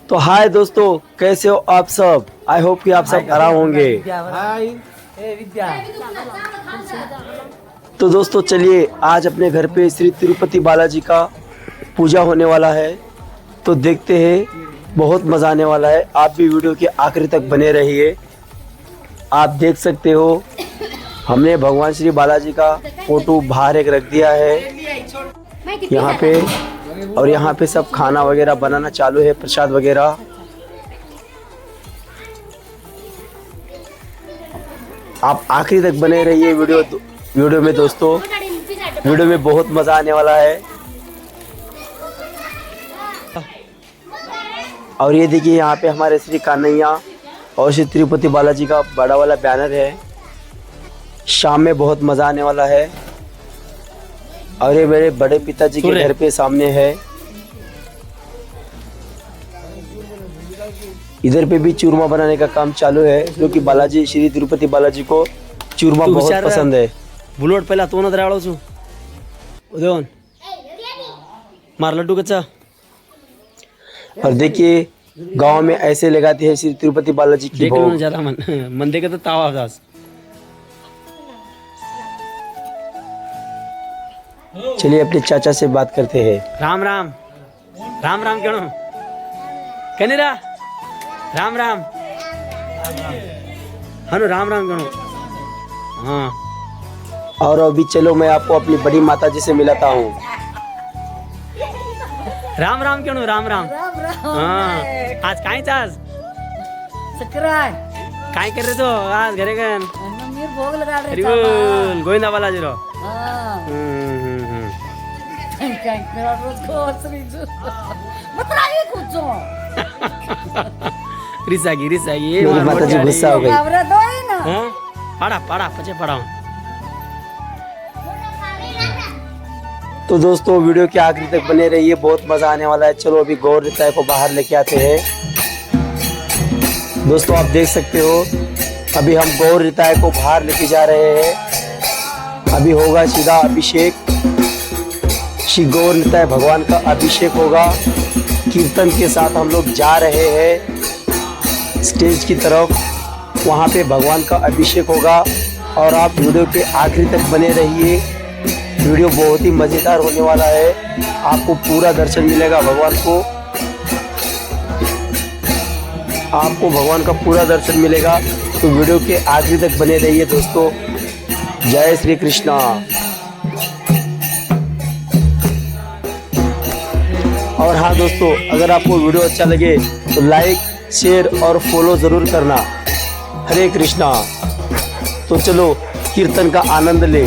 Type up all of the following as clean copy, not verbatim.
तो हाय दोस्तों, कैसे हो आप सब। आई होप कि आप सब आराम होंगे। तो दोस्तों चलिए, आज अपने घर पे श्री तिरुपति बालाजी का पूजा होने वाला है, तो देखते हैं। बहुत मज़ा आने वाला है। आप भी वीडियो के आखिरी तक बने रहिए। आप देख सकते हो, हमने भगवान श्री बालाजी का फोटो बाहर एक रख दिया है यहाँ पे, और यहाँ पे सब खाना वगैरह बनाना चालू है, प्रसाद वगैरह। आप आखिरी तक बने रहिए वीडियो में दोस्तों। वीडियो में बहुत मज़ा आने वाला है। और ये देखिए, यहाँ पे हमारे श्री कान्हैया और श्री तिरुपति बालाजी का बड़ा वाला बैनर है। शाम में बहुत मज़ा आने वाला है। और ये मेरे बड़े पिताजी के घर पे सामने है। इधर पे भी चूरमा बनाने का काम चालू है, क्योंकि बालाजी श्री तिरुपति बालाजी को चूरमा बहुत पसंद है। बुलेट पहला तो न दराड़ो छु उदयन मार लड्डू कच्चा। और देखिए, गांव में ऐसे लगाते हैं श्री तिरुपति बालाजी की भोग। ज्यादा मन देखे तो तावा दास। चलिए अपने चाचा से बात करते हैं। राम राम राम राम क्यों कहने रहा राम राम हनु राम राम क्यों। हाँ, और अभी चलो मैं आपको अपनी बड़ी माता जी से मिलाता हूँ। राम राम क्यों राम राम। हाँ, आज काहे चास सक्राय काय कर रहे तो आज घरे गन मीर भोग लगा रहे बोल गोविंदा बालाजी रो। काय मेरा रोज को श्रीजू मतलब ये कुछ रिसागी ये माता जी गुस्सा हो गई। आवरा दो है ना। हां पाड़ा पचे पड़ाओ। तो दोस्तों वीडियो के आखिरी तक बने रहिए, बहुत मजा आने वाला है। चलो अभी गौर रिताय को बाहर लेके आते हैं। दोस्तों आप देख सकते हो, अभी हम गौर रिताय को बाहर लेके जा रहे हैं। अभी होगा सीधा अभिषेक। श्री गौर निताय भगवान का अभिषेक होगा। कीर्तन के साथ हम लोग जा रहे हैं स्टेज की तरफ। वहाँ पे भगवान का अभिषेक होगा। और आप वीडियो के आखिरी तक बने रहिए। वीडियो बहुत ही मज़ेदार होने वाला है। आपको पूरा दर्शन मिलेगा भगवान को। आपको भगवान का पूरा दर्शन मिलेगा, तो वीडियो के आखिरी तक बने रहिए दोस्तों। जय श्री कृष्णा। और हाँ दोस्तों, अगर आपको वीडियो अच्छा लगे तो लाइक शेयर और फॉलो ज़रूर करना। हरे कृष्णा। तो चलो कीर्तन का आनंद ले।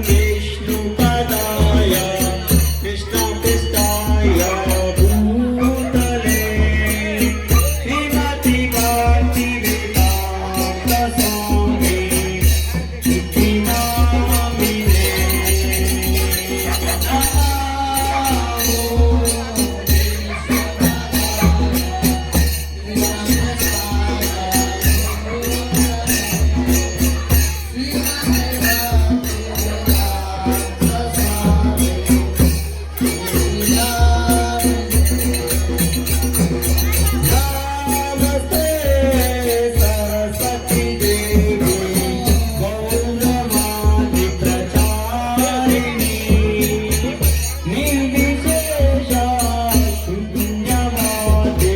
विष्णुपदाय कृष्णकृष्णाय भूतले श्रीमति भक्तिवेदान्तस्वामी इति नामिने नमस्ते सरस्वती देवी गौरवाणी प्रचारिणी निर्विशेषा शून्यवादी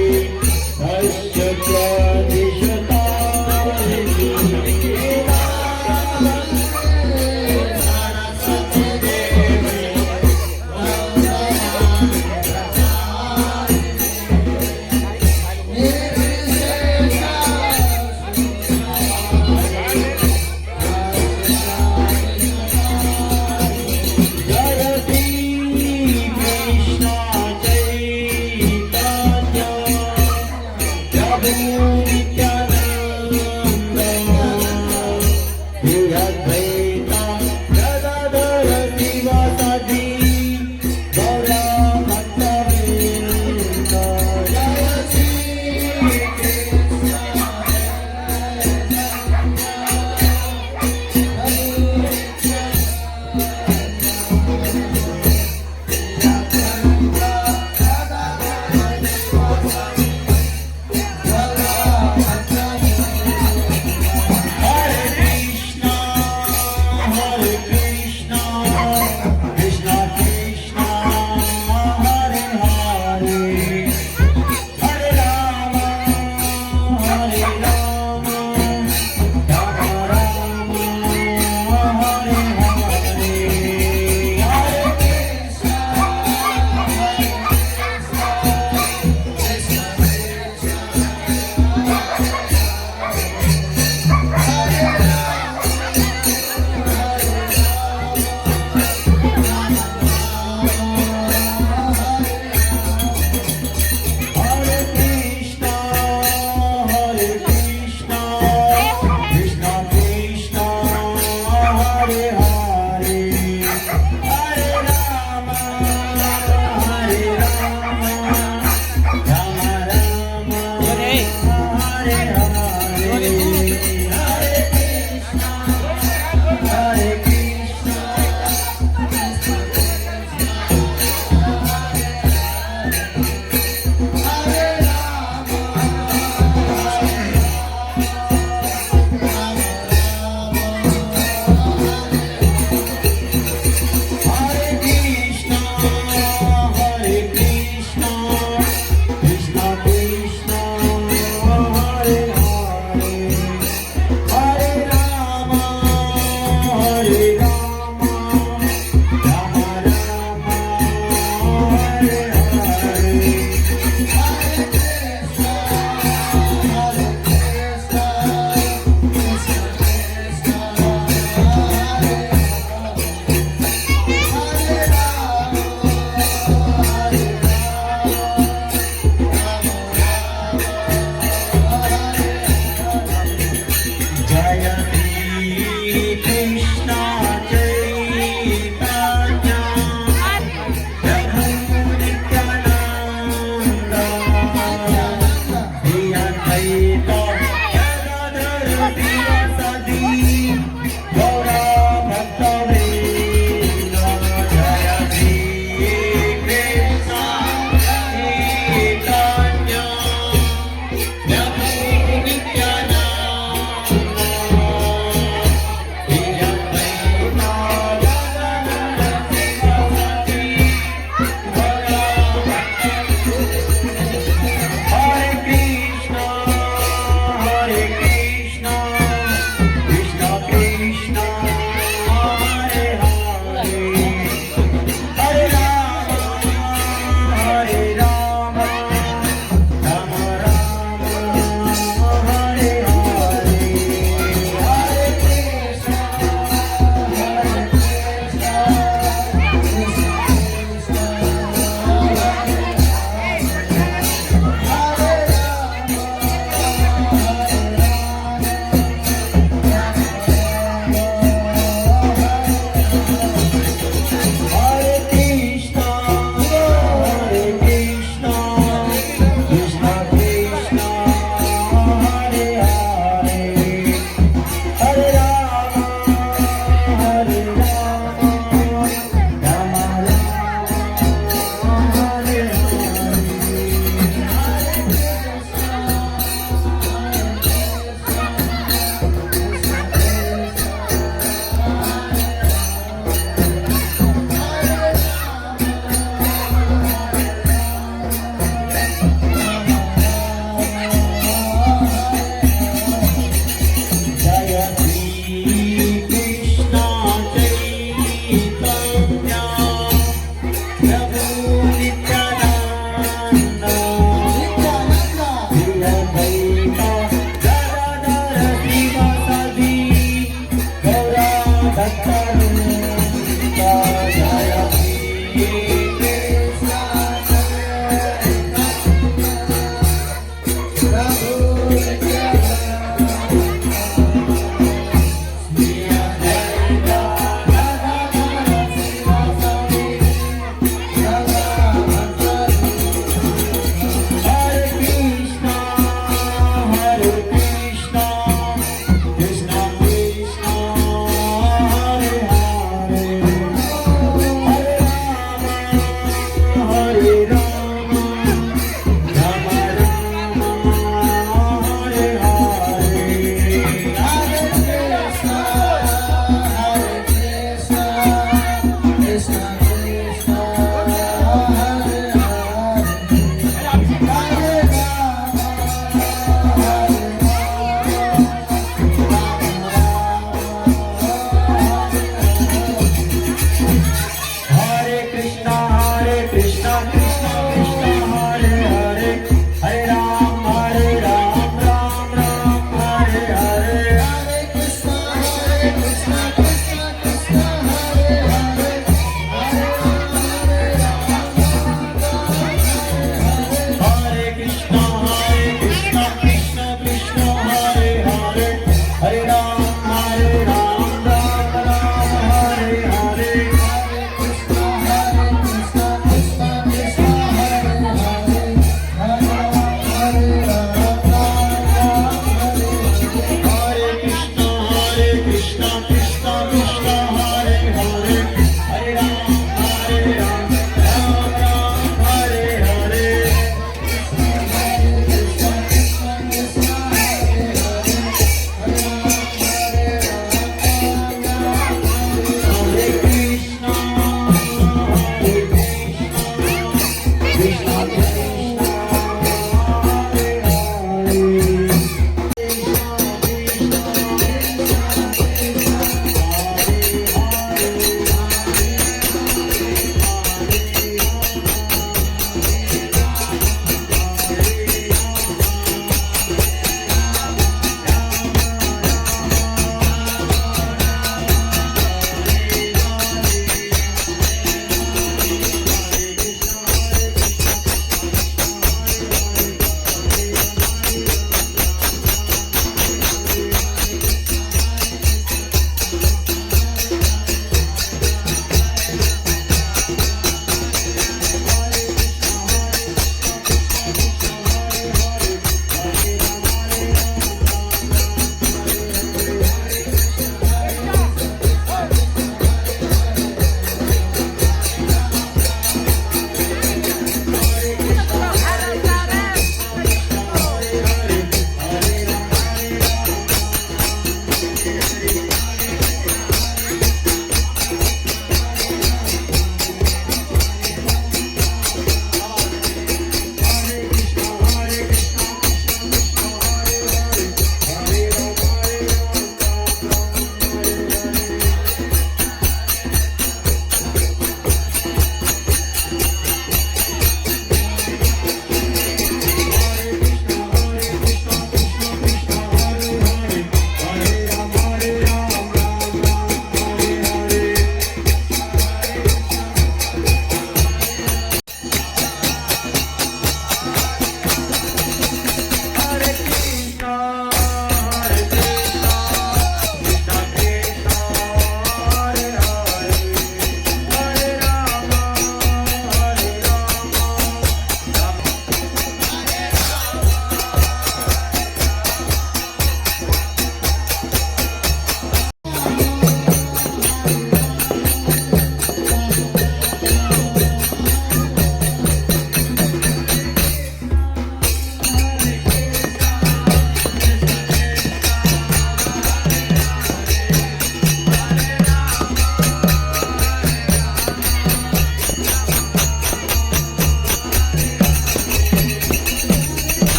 Krishna Krishna Hare Hare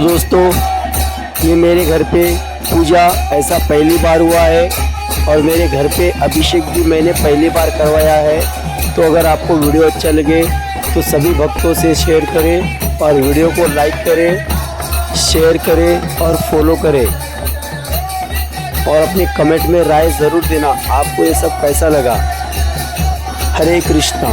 दोस्तों ये मेरे घर पे पूजा ऐसा पहली बार हुआ है और मेरे घर पे अभिषेक भी मैंने पहली बार करवाया है। तो अगर आपको वीडियो अच्छा लगे तो सभी भक्तों से शेयर करें और वीडियो को लाइक करें, शेयर करें और फॉलो करें और अपने कमेंट में राय ज़रूर देना आपको ये सब कैसा लगा। हरे कृष्णा।